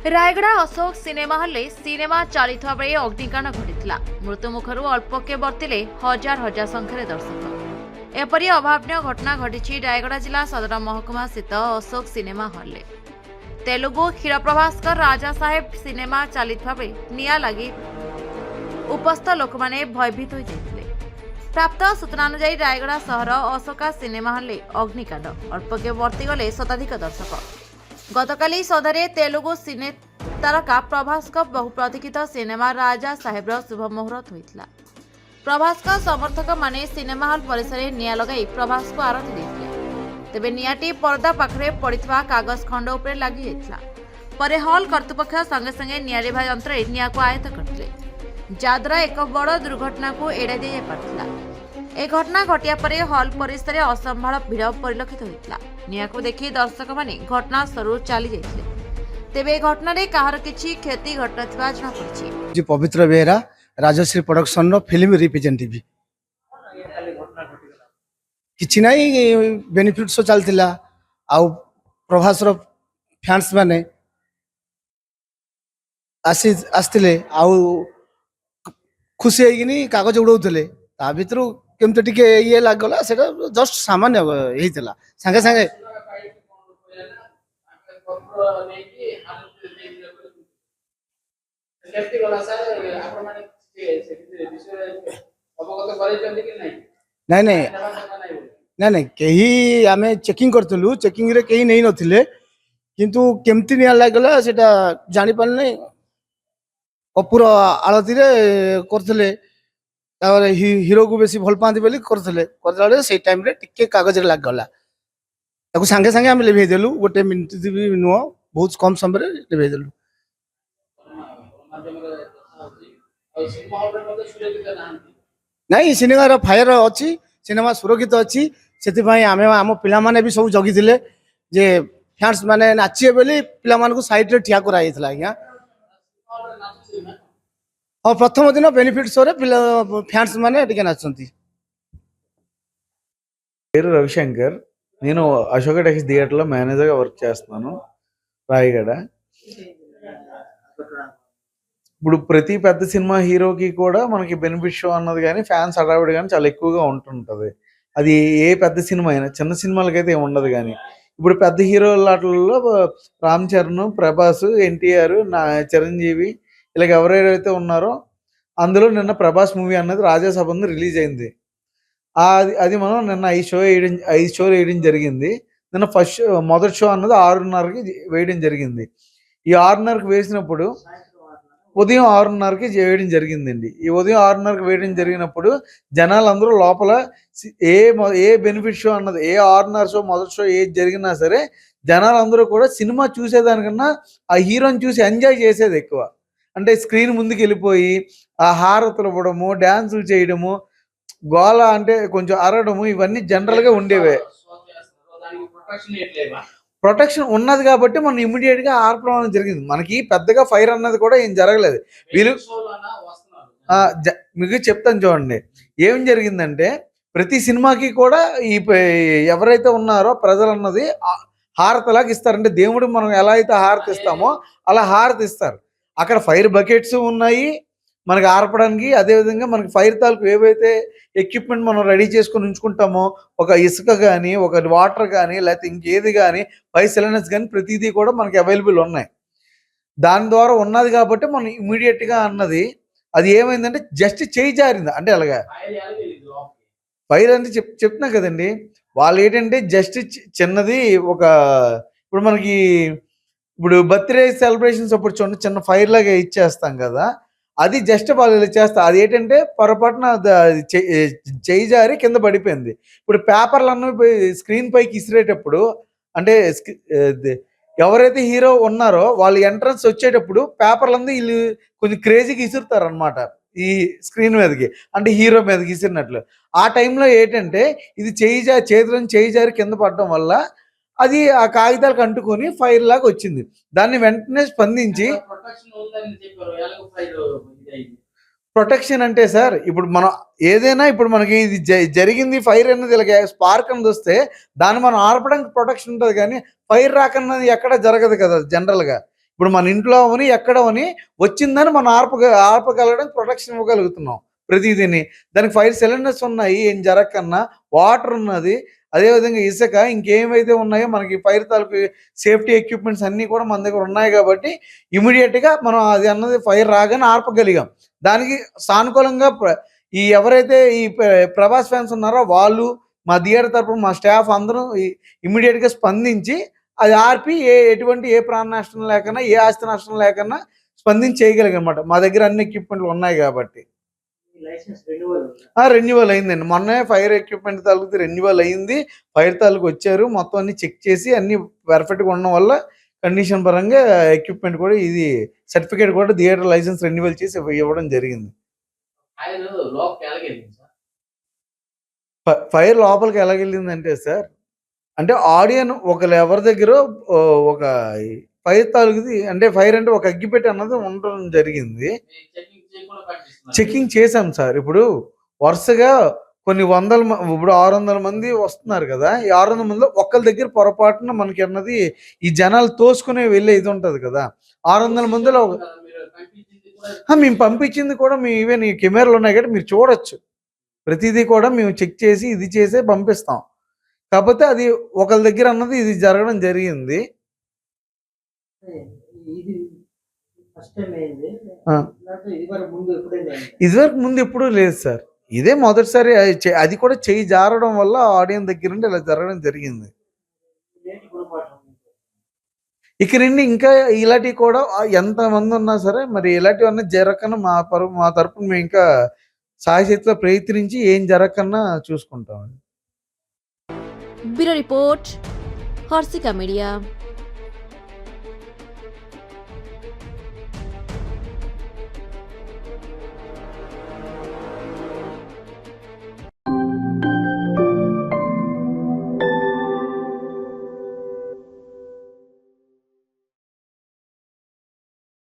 Rayagada Ashok cinema hall cinema चलता बेले अग्निकांड घटी मृत्युमुखर अल्पके बर्तिले हजार हजार संख्यार दर्शक। एपरी अभावन घटना घटी रायगड़ा जिला सदर महकुमा स्थित अशोक सिनेमा हॉल। तेलुगु क्षीरप्रभास्कर राजा साहेब सिनेमा चलता बेले निया लगी उपस्थित लोक मैंने भयभीत हो जाते। प्राप्त सूचना अनुसार रायगड़ा सहर अशोका सिनेमा हॉल अग्निकांड अल्पके बर्तीगले शताधिक दर्शक। गतकाली सौदारे तेलुगु सिने तारका प्रभास बहुप्रतीक्षित सिनेमा राजा साहेब शुभ मुहूर्त होता। प्रभास समर्थक माने सिनेमा हॉल परिसर निया लगाई प्रभास को आरती देते। तेबे नियाटी पर्दा पाखरे पड़िथिबा कागज खंड उपरे लागि जाइतला। परे हॉल कर्तृपक्ष संगे संगे निया लिभा यंत्र निया को आयत्त करथिले, जाद्वारा एक बड़ दुर्घटना को एड़ाई दे पारथिला। ए घटना घटिया परे हॉल परिसर असंभाळ भिड़ परिलक्षित होता। निया को देखि दर्शक माने घटनास्थल चली जाइतले। तेबे घटना रे कहार किछि क्षति घटनथिबा जणा पड़छि। जी पवित्र बेहरा राजश्री प्रोडक्शन रो फिल्म रिप्रेजेंटेटिव किछि नाही बेनिफिट शो चलतिला आउ प्रभास रो फैंस माने आस्तिले आउ खुशी हेगिनी कागज उड़ौतले ता भितरु केमते टिके ये लागला सेटा जस्ट सामान्य हेइतला संगे संगे नहीं नहीं नहीं नहीं कहीं आम चेकिंग करतलु चेकिंग रे कहीं नहीं नथिले किंतु केमती निया लागला सेटा जानि पाल नै कपूर आळती रे करथले तावर हीरो को बेसी भल पांती बोली करथले करथले से टाइम रे टिके कागज रे लाग गला ताको संगे संगे हम लेभे देलु गोटे मिनिट भी नुओ बहुत कम समय रे लेभे देलु। नहीं सिनेमा रो फायर अछि सिनेमा सुरक्षित अछि सेति भाई आमे आम पिला माने भी सब जगी थिले जे फैंस माने नाचिए बोली पिला मान को साइड रे ठिया करा आइतला आज्ञा। और प्रथम दिन बेनिफिट शो रे फैंस माने टिके नाचंती। పేరు రవిశంకర్, నేను అశోక టెక్స్ థియేటర్లో మేనేజర్గా వర్క్ చేస్తున్నాను రాయగడ. ఇప్పుడు ప్రతి పెద్ద సినిమా హీరోకి కూడా మనకి బెనిఫిట్ షో అన్నది కానీ ఫ్యాన్స్ హడావిడి కానీ చాలా ఎక్కువగా ఉంటుంటుంది. అది ఏ పెద్ద సినిమా అయినా, చిన్న సినిమాలకైతే ఏమి ఉండదు. కానీ ఇప్పుడు పెద్ద హీరోలాటల్లో రామ్ చరణ్, ప్రభాస్, ఎన్టీఆర్, చిరంజీవి ఇలాగ ఎవరైతే ఉన్నారో అందులో నిన్న ప్రభాస్ మూవీ అన్నది రాజాసభ రిలీజ్ అయింది. అది మనం నిన్న 5 షోలు వేయడం జరిగింది. నిన్న మొదటి షో అన్నది 6:30కి వేయడం జరిగింది. ఈ 6:30కి వేసినప్పుడు ఉదయం 6:30కి వేయడం జరిగిందండి. ఈ ఉదయం 6:30కి వేయడం జరిగినప్పుడు జనాలందరూ లోపల ఏ బెనిఫిట్ షో అన్నది, ఏ 6:30 షో మొదటి షో ఏది జరిగినా సరే జనాలందరూ కూడా సినిమా చూసేదానికన్నా ఆ హీరోని చూసి ఎంజాయ్ చేసేది ఎక్కువ. అంటే స్క్రీన్ ముందుకు వెళ్ళిపోయి ఆ హారతులు ఇవ్వడము, డ్యాన్సులు చేయడము, గోల అంటే కొంచెం అరడము ఇవన్నీ జనరల్గా ఉండేవే. ప్రొటెక్షన్ ఉన్నది కాబట్టి మనం ఇమ్మీడియట్ గా ఆర్పడం జరిగింది. మనకి పెద్దగా ఫైర్ అన్నది కూడా ఏం జరగలేదు. వీళ్ళు మీకు చెప్తాను చూడండి ఏం జరిగిందంటే, ప్రతి సినిమాకి కూడా ఈ ఎవరైతే ఉన్నారో ప్రజలు అన్నది హారతిలాగా ఇస్తారంటే దేవుడు మనం ఎలా అయితే హారతి ఇస్తామో అలా హారతి ఇస్తారు. అక్కడ ఫైర్ బకెట్స్ ఉన్నాయి మనకి ఆర్పడానికి. అదేవిధంగా మనకి ఫైర్ తాలూకు ఏవైతే ఎక్విప్మెంట్ మనం రెడీ చేసుకొని ఉంచుకుంటామో, ఒక ఇసుక కానీ, ఒక వాటర్ కానీ, లేకపోతే ఇంకేది కానీ, ఫైర్ సిలిండర్స్ కానీ ప్రతిదీ కూడా మనకి అవైలబుల్ ఉన్నాయి. దాని ద్వారా ఉన్నది కాబట్టి మనం ఇమీడియట్గా అన్నది అది ఏమైందంటే జస్ట్ చేయి జారింది. అంటే అలాగా ఫైర్ అంటే చెప్తున్నా కదండి, వాళ్ళు ఏంటంటే జస్ట్ చిన్నది ఒక ఇప్పుడు మనకి ఇప్పుడు బర్త్డే సెలబ్రేషన్స్ అప్పుడు చూడండి చిన్న ఫైర్ లాగా ఇచ్చేస్తాం కదా, అది జస్ట్ వాళ్ళు చేస్తారు. అది ఏంటంటే పొరపాటున చేయి జారి కింద పడిపోయింది. ఇప్పుడు పేపర్లు అన్నవి స్క్రీన్ పైకి ఇసిరేటప్పుడు అంటే ఎవరైతే హీరో ఉన్నారో వాళ్ళు ఎంట్రన్స్ వచ్చేటప్పుడు పేపర్లందరూ వీళ్ళు కొంచెం క్రేజీగా ఇసురుతారు అనమాట ఈ స్క్రీన్ మీదకి, అంటే హీరో మీదకి ఇసిరినట్లు. ఆ టైంలో ఏంటంటే ఇది చేతిలో చేయి జారి కింద పడడం వల్ల అది ఆ కాగితాలకు అంటుకొని ఫైర్ లాగా వచ్చింది. దాన్ని వెంటనే స్పందించి ప్రొటెక్షన్ అంటే సార్ ఇప్పుడు మనం ఏదైనా ఇప్పుడు మనకి ఇది జరిగింది ఫైర్ అన్నది ఇలాగ స్పార్క్ అన్నది వస్తే దాన్ని మనం ఆర్పడానికి ప్రొటెక్షన్ ఉంటుంది. కానీ ఫైర్ రాకన్నది ఎక్కడ జరగదు కదా జనరల్గా. ఇప్పుడు మన ఇంట్లో అవని ఎక్కడ అవని వచ్చిందని మనం ఆర్పగలగడానికి ప్రొటెక్షన్ ఇవ్వగలుగుతున్నాం ప్రతిదీని. దానికి 5 సిలిండర్స్ ఉన్నాయి, ఏం జరగకన్నా. వాటర్ ఉన్నది, అదేవిధంగా ఇసుక, ఇంకేమైతే ఉన్నాయో మనకి ఫైర్ తాలూకు సేఫ్టీ ఎక్విప్మెంట్స్ అన్నీ కూడా మన దగ్గర ఉన్నాయి కాబట్టి ఇమీడియట్గా మనం అది అన్నది ఫైర్ రాగానే ఆర్పగలిగాం. దానికి సానుకూలంగా ఈ ఎవరైతే ఈ ప్రభాస్ ఫ్యాన్స్ ఉన్నారో వాళ్ళు, మా థియేటర్ తరపున మా స్టాఫ్ అందరూ ఇమీడియట్గా స్పందించి అది ఆర్పి ఎటువంటి ఏ ప్రాణ నష్టం లేకన్నా, ఏ ఆస్తి నష్టం లేకన్నా స్పందించి చేయగలిగనమాట. మా దగ్గర అన్ని ఎక్విప్మెంట్లు ఉన్నాయి కాబట్టి. రెన్యువల్ అయిందండి. మొన్నే ఫైర్ ఎక్విప్మెంట్ తాలూకు రెన్యువల్ అయింది. ఫైర్ తాలూకు వచ్చారు, మొత్తం అన్ని చెక్ చేసి అన్ని పర్ఫెక్ట్గా ఉండడం వల్ల కండిషన్ పరంగా ఎక్విప్మెంట్ కూడా ఇది సర్టిఫికేట్ కూడా థియేటర్ లైసెన్స్ రెన్యువల్ చేసి ఇవ్వడం జరిగింది. ఫైర్ లోపలికి ఎలాగెళ్ళిందంటే సార్, అంటే ఆడియన్ ఎవరి దగ్గర ఒక ఫైర్ తాలూకుది, అంటే ఫైర్ అంటే ఒక అగ్గిపెట్టి అన్నది ఉండడం జరిగింది. చెకింగ్ చేశాం సార్. ఇప్పుడు వరుసగా కొన్ని ఇప్పుడు 600 మంది వస్తున్నారు కదా. ఈ 600 మందిలో ఒక్కరి దగ్గర పొరపాటున మనకి అన్నది ఈ జనాలు తోసుకునే వెళ్ళే ఇది ఉంటది కదా. 600 మందిలో మేము పంపించింది కూడా మేము ఈవెన్ ఈ కెమెరాలు ఉన్నాయి కాబట్టి మీరు చూడొచ్చు. ప్రతిదీ కూడా మేము చెక్ చేసి ఇది చేసే పంపిస్తాం. కాకపోతే అది ఒకరి దగ్గర అన్నది ఇది జరగడం జరిగింది. ఇదివరకు ముందు ఎప్పుడూ లేదు సార్, ఇదే మొదటిసారి. అది కూడా చెయ్యి జారడం వల్ల ఆడియన్స్ దగ్గర నుండి ఇలా జరగడం జరిగింది. ఇక నుండి ఇంకా ఇలాంటివి కూడా ఎంతమంది ఉన్నా సరే మరి ఇలాంటివన్నీ జరగకన్నా మా తరపున మేము ఇంకా సాయశక్తిలో ప్రయత్నించి ఏం జరగకన్నా చూసుకుంటాం. Bureau report, Harshika media.